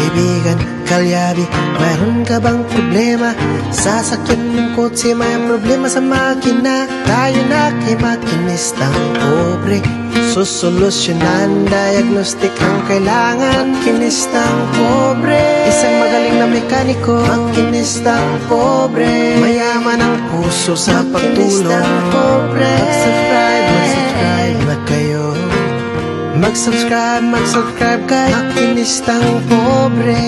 kaibigan, kalyabi, mayroon ka bang problema? Sasakyan ng kotse, may problema sa makina. Tayo na kay makinistang pobre, susolusyonan, diagnostic ang kailangan. Makinistang pobre, isang magaling na mekaniko. Makinistang pobre, mayaman ang puso sa pagtulong. Makinistang pobre, mag-subscribe na kayo. Mag-subscribe kay Makinistang Pobre.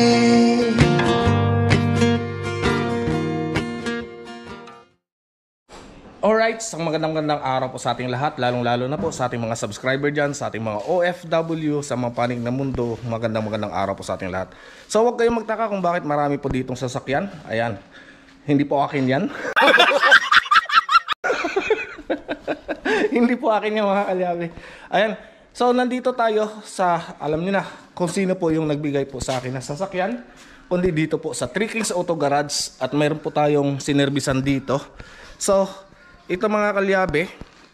Alright, isang magandang araw po sa ating lahat, lalong-lalo na po sa ating mga subscriber dyan, sa ating mga OFW, sa mga panig na mundo. Magandang araw po sa ating lahat. So huwag kayong magtaka kung bakit marami po ditong sasakyan. Ayan, hindi po akin yan. Hindi po akin yan, mga kalyabe. Ayan, so nandito tayo sa, alam niyo na kung sino po yung nagbigay po sa akin ng sasakyan, kundi dito po sa Three Kings Auto Garage, at mayroon po tayong sinerbisan dito. So ito mga kalyabe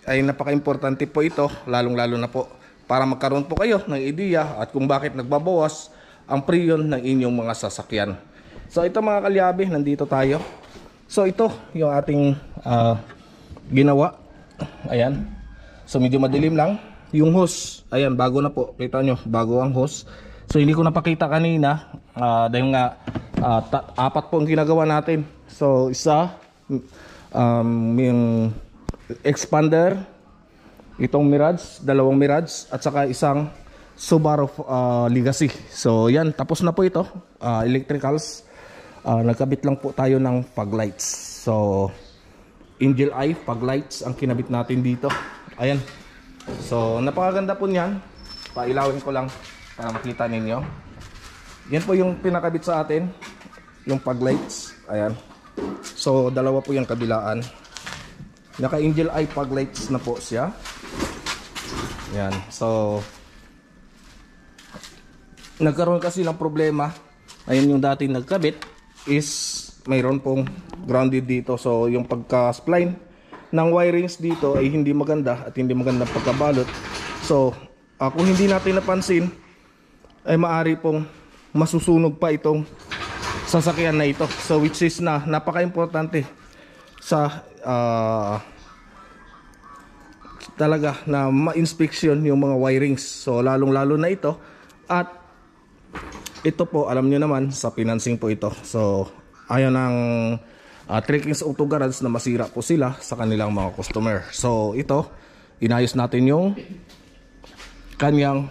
ay napaka-importante po ito, lalong-lalo na po para magkaroon po kayo ng ideya at kung bakit nagbabawas ang priyon ng inyong mga sasakyan. So ito mga kalyabe, nandito tayo. So ito yung ating ginawa. Ayan, so medyo madilim lang. Yung hose, ayan, bago na po. Kita nyo, bago ang hose. So hindi ko napakita kanina dahil nga apat po ang ginagawa natin. So isa, yung expander, itong Mirage, dalawang Mirage, at saka isang Subaru Legacy. So yan, tapos na po ito. Electricals, nagkabit lang po tayo ng fog lights. So angel eye fog lights ang kinabit natin dito. Ayan. So napakaganda po niyan. Pailawin ko lang para makita ninyo. Yan po yung pinakabit sa atin, yung fog lights. Ayan. So dalawa po yung kabilaan. Naka angel eye fog lights na po siya. Ayan. So nagkaroon kasi ng problema. Ayun, yung dating nagkabit is mayroon pong grounded dito. So yung pagka-spline ng wirings dito ay hindi maganda at hindi magandang pagkabalot. So kung hindi natin napansin ay maari pong masusunog pa itong sasakyan na ito. So which is na napaka-importante sa talaga na ma-inspection yung mga wirings. So lalong-lalo na ito. At ito po, alam nyo naman, sa financing po ito. So ayaw ng Three Kings Auto Garage na masira po sila sa kanilang mga customer. So ito, inayos natin yung kanyang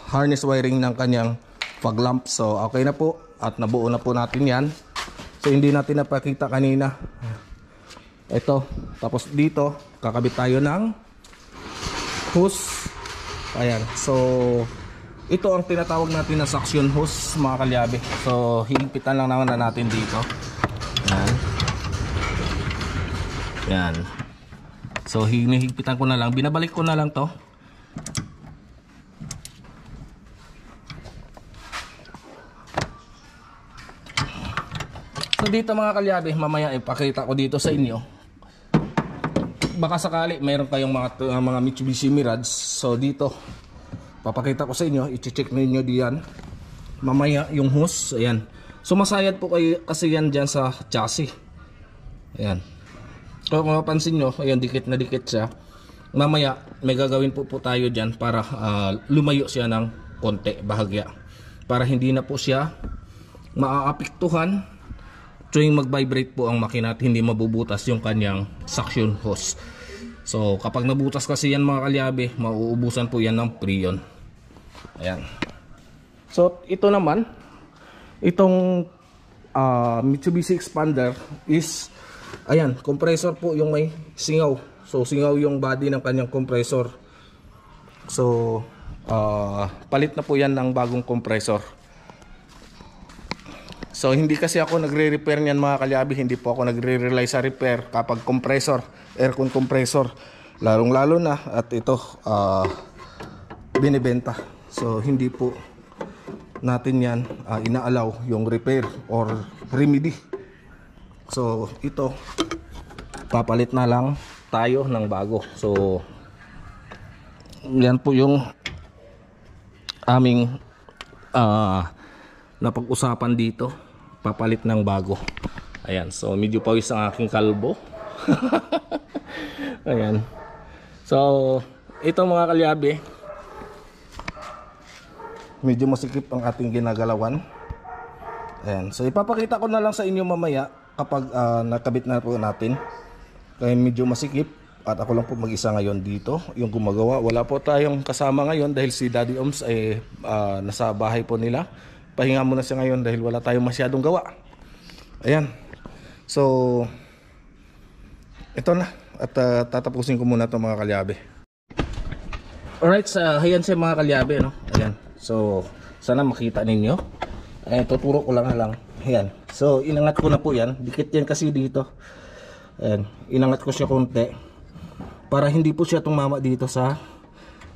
harness wiring ng kanyang fog lamp. So okay na po at nabuo na po natin yan. So hindi natin napakita kanina. Ito, tapos dito kakabit tayo ng hose. Ayan, so ito ang tinatawag natin na suction hose, mga kalyabe. So higpitan lang naman na natin dito. Yan. Yan. So hinihigpitan ko na lang, binabalik ko na lang to. So dito mga kalyabe, mamaya ipakita ko dito sa inyo. Baka sakali mayroon kayong mga Mitsubishi Mirage. So dito papakita ko sa inyo, i-check ninyo diyan mamaya yung hose. Ayan. So masayad po kayo kasi yan dyan sa chassis. Ayan. Kung mapapansin nyo, ayan, dikit na dikit siya. Mamaya may gagawin po tayo dyan para lumayo siya ng konti, bahagya, para hindi na po siya maaapektuhan tuwing mag-vibrate po ang makina at hindi mabubutas yung kanyang suction hose. So kapag nabutas kasi yan mga kalyabe, mauubusan po yan ng prion. Ayan. So ito naman, itong Mitsubishi Expander is, ayan, compressor po yung may singaw. So singaw yung body ng kanyang compressor. So palit na po yan ng bagong compressor. So hindi kasi ako nagre-repair niyan mga kalyabi, hindi po ako nagre-rely sa repair kapag compressor, aircon compressor, lalong-lalo na at ito binibenta. So hindi po natin yan inaalaw yung repair or remedy. So ito papalit na lang tayo ng bago. So yan po yung aming napag-usapan dito, papalit ng bago. Ayan, so medyo pawis ang aking kalbo. Ayan. So, ito mga kalyabe, medyo masikip ang ating ginagalawan. Ayan. So, ipapakita ko na lang sa inyo mamaya kapag nakabit na po natin. Kaya medyo masikip at ako lang po mag-isa ngayon dito yung gumagawa. Wala po tayong kasama ngayon dahil si Daddy Oms ay nasa bahay po nila. Pahinga muna siya ngayon dahil wala tayong masyadong gawa. Ayan. So, ito na. At tatapusin ko muna ito mga kalyabe. Alright, ayan siya mga kalyabe, no? Ayan. So, sana makita ninyo. Ayan, tuturo ko lang. Ayan. So, inangat ko na po yan. Dikit yan kasi dito. Ayan. Inangat ko siya konti. Para hindi po siya tumama dito sa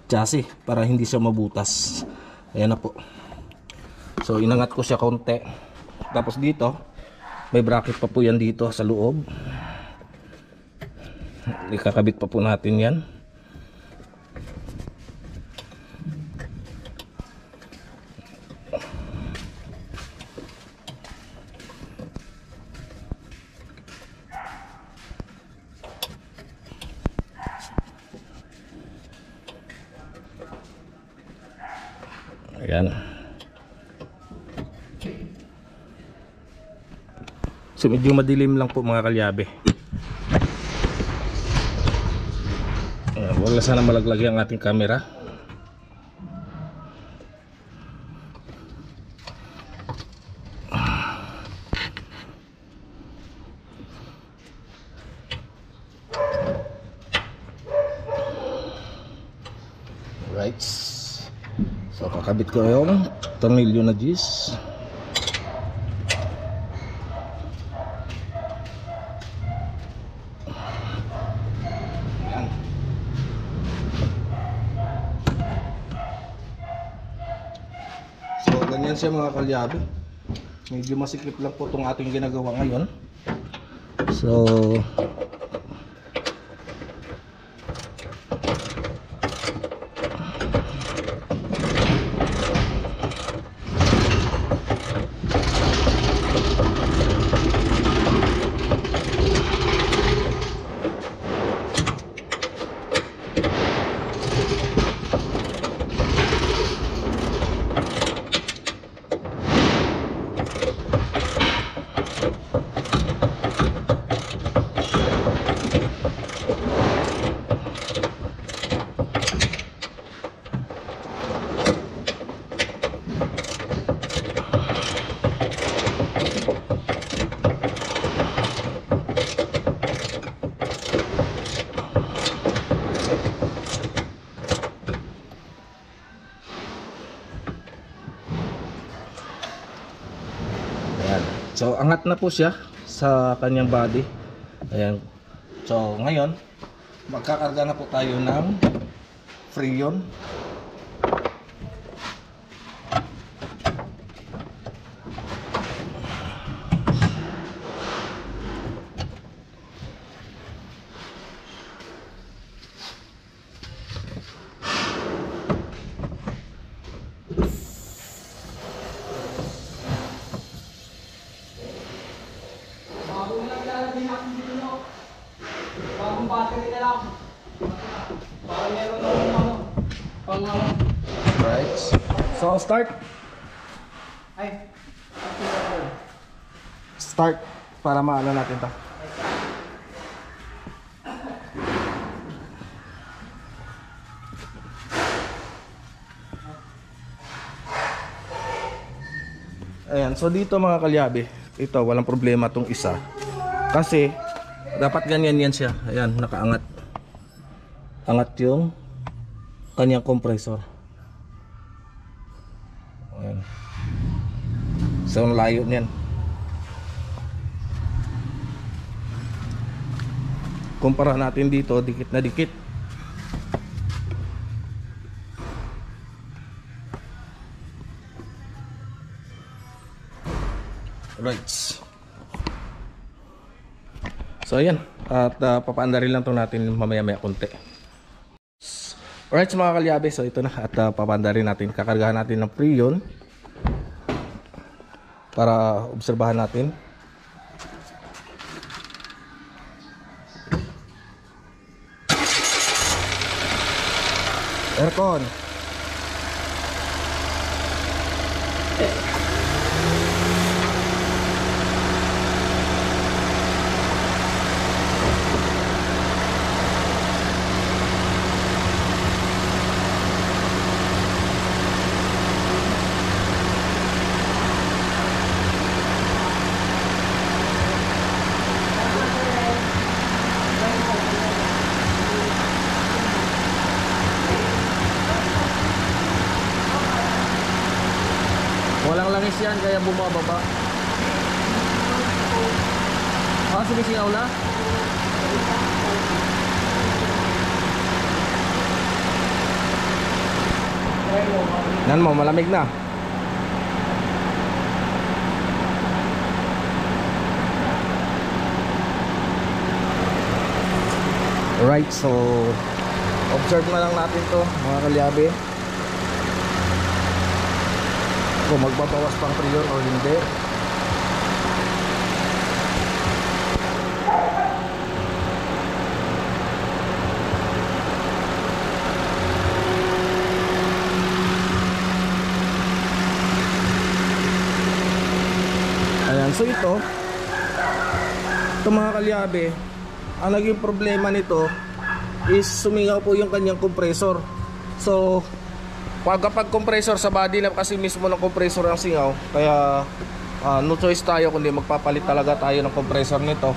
chassis. Para hindi siya mabutas. Ayan na po. So, inangat ko siya konti. Tapos dito, may bracket pa po yan dito sa loob. Ikakabit pa po natin yan. Ayan. So medyo madilim lang po mga kalyabe. Wala sana malaglagi ang ating camera. Right. So kakabit ko yung tornilyo na G's. Ganyan siya mga kalyabe. Medyo masikip lang po itong ating ginagawa ngayon. So So angat na po siya sa kanyang body. Ayan. So ngayon magkakarga na po tayo ng Freon. Right. So start. Start para maano natin 'to. Ayan, so dito mga kalyabe, ito walang problema tong isa. Kasi dapat ganyan yan siya. Ayan, nakaangat. Angat yung kanyang compressor. Ayan. So layo niyan. Kumpara natin dito, dikit na dikit. Right. So ayan, at papaandarin lang to natin mamaya-maya konti. Alright mga kalyabe, so ito na at papaandarin natin. Kakargahan natin ng Freon. para obserbahan natin. Aircon. Walang langis yan kaya bumababa. Sumisingaw na? Nan mo, malamig na. Alright, so observe na lang natin to mga kalyabe, kung magbabawas pang priyon o hindi. Ayan, so ito mga kalyabe, ang naging problema nito is sumingaw po yung kanyang compressor. So kapag compressor sa body na kasi mismo ng compressor ang singaw, kaya no choice tayo kundi magpapalit talaga tayo ng compressor nito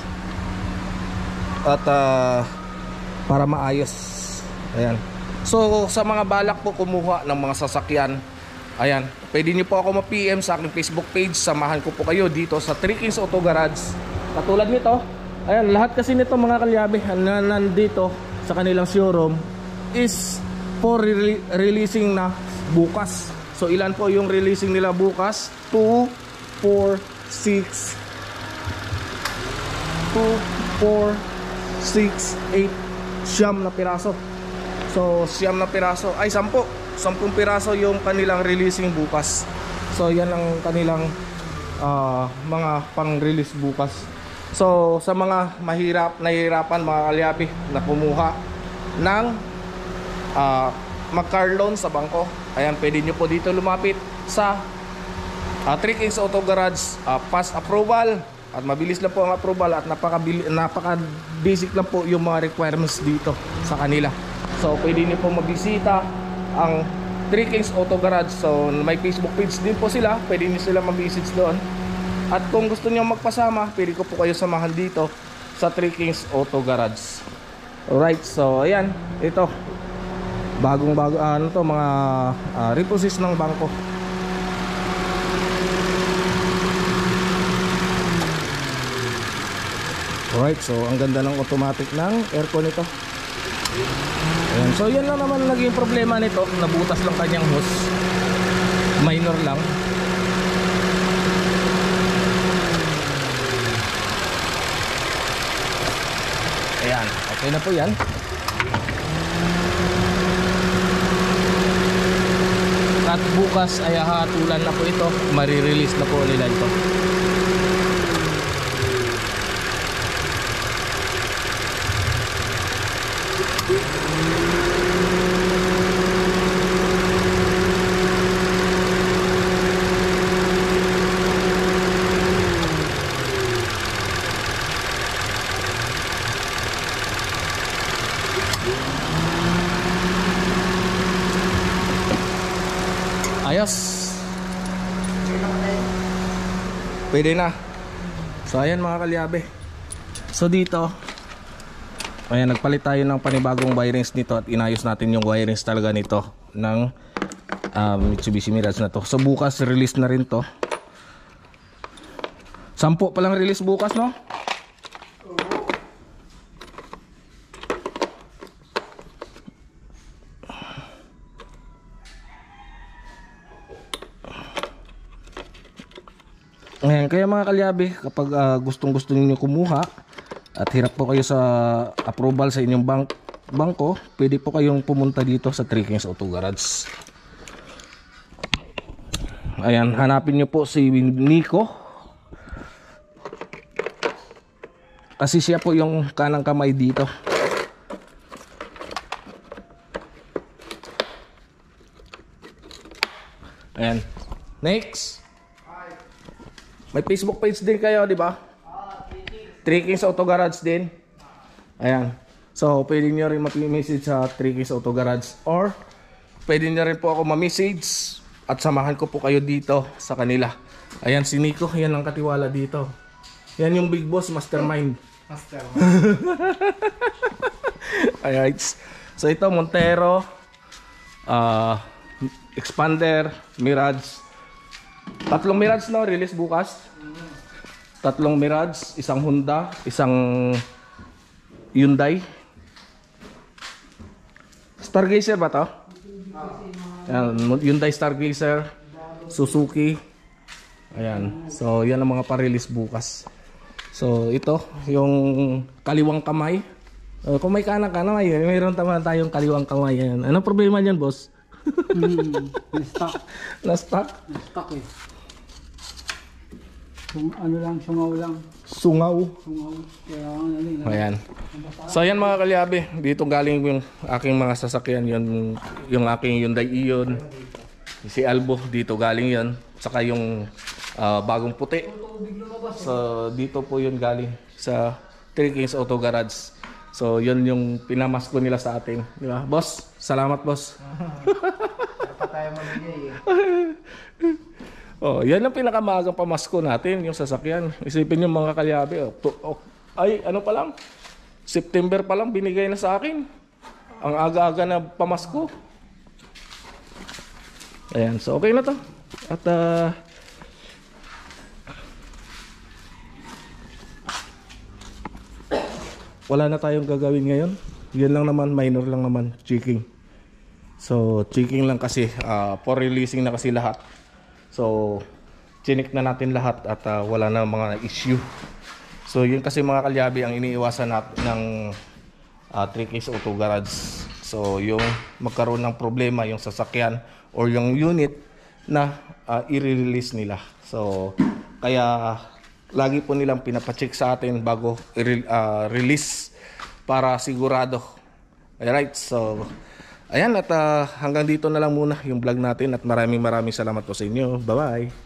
at para maayos. Ayan. So sa mga balak po kumuha ng mga sasakyan, ayan, pwede niyo po ako ma-PM sa aking Facebook page. Samahan ko po kayo dito sa 3 Kings Auto Garage. Katulad nito, ayan, lahat kasi nito mga kalyabe na nandito sa kanilang showroom is for releasing na bukas. So ilan po yung releasing nila bukas? 2, 4, 6 8 siyam na piraso. So siyam na piraso, ay 10 piraso yung kanilang releasing bukas. So yan ang kanilang mga pang-release bukas. So sa mga nahihirapan mga kalyabe na kumuha ng mag-car loan sa bangko, ayan, pwede nyo po dito lumapit sa 3 Kings Auto Garage. Fast approval at mabilis lang po ang approval at napaka-basic lang po yung mga requirements dito sa kanila. So pwede nyo po mabisita ang 3 Kings Auto Garage. So may Facebook page din po sila, pwede nyo sila mag-message doon. At kung gusto nyo magpasama, pwede ko po kayo samahan dito sa 3 Kings Auto Garage. Alright, so ayan, ito bagong-bago mga repossess ng bangko. Alright, so ang ganda ng automatic ng aircon nito. Ayan, so yan lang naman naging problema nito, nabutas lang kanyang hose, minor lang. Ayan, okay na po yan. At bukas ay hatulan na po ito, marirelease na po nila ito. Ayos. Pwede na. So ayan mga kalyabe. So dito, ayan, nagpalit tayo ng panibagong wirings nito at inayos natin yung wirings talaga nito ng Mitsubishi Mirage na to. So bukas release na rin to. 10 pa lang release bukas, no? Ayan, kaya mga kalyabe, kapag gustong-gusto niyo kumuha at hirap po kayo sa approval sa inyong bangko, pwede po kayong pumunta dito sa 3 Kings Auto Garage. Ayan, hanapin nyo po si Nico. Kasi siya po yung kanang kamay dito. Ayan. Next. May Facebook page din kayo, di ba? Three Kings Auto Garage din. Ayan. So, pwede nyo rin mag-message sa Three Kings Auto Garage. Or, pwede nyo rin po ako ma-message at samahan ko po kayo dito sa kanila. Ayan, si Nico. Yan ang katiwala dito. Yan yung big boss, mastermind. Alright. So, ito, Montero. Expander, Mirage. 3 Mirage na release bukas. 3 Mirage, isang Honda, isang Hyundai. Stargazer ba to? Ayan, Hyundai Stargazer, Suzuki. Ayan. So, yan ang mga pa-release bukas. So, ito, yung kaliwang kamay. Kung may kanang kamay, mayroon tayong kaliwang kamay. Ayan. Anong problema niyan, boss? Na-stuck. Na-stuck? Na-stuck eh. Ano lang, sungaw lang. Sungaw. Sungaw. Kaya ano yun. Ayan. So ayan mga kalyabe, dito galing yung aking mga sasakyan, yung aking Hyundai Ion, si Albo, dito galing yon. Saka yung bagong puti. So dito po yun galing sa Three Kings Auto Garage. So yun yung pinamasko nila sa atin, di ba? Boss, salamat boss. Dapat tayo mamigay eh. Oh, yan ang pinakamagang pamasko natin, yung sasakyan. Isipin yung mga kalyabe, ay ano pa lang, September pa lang binigay na sa akin. Ang aga-aga na pamasko. Ayan, so okay na to. At wala na tayong gagawin ngayon. Yan lang naman, minor lang naman, checking. So, checking lang kasi, for releasing na kasi lahat. So, chinik na natin lahat at wala na mga issue. So, yun kasi mga kalyabi ang iniiwasan natin ng Three Kings Auto Garage. So, yung magkaroon ng problema yung sasakyan or yung unit na i-release nila. So, kaya lagi po nilang pinapacheck sa atin bago i-release para sigurado. Alright, so ayan, at hanggang dito na lang muna yung vlog natin at maraming salamat po sa inyo. Bye bye.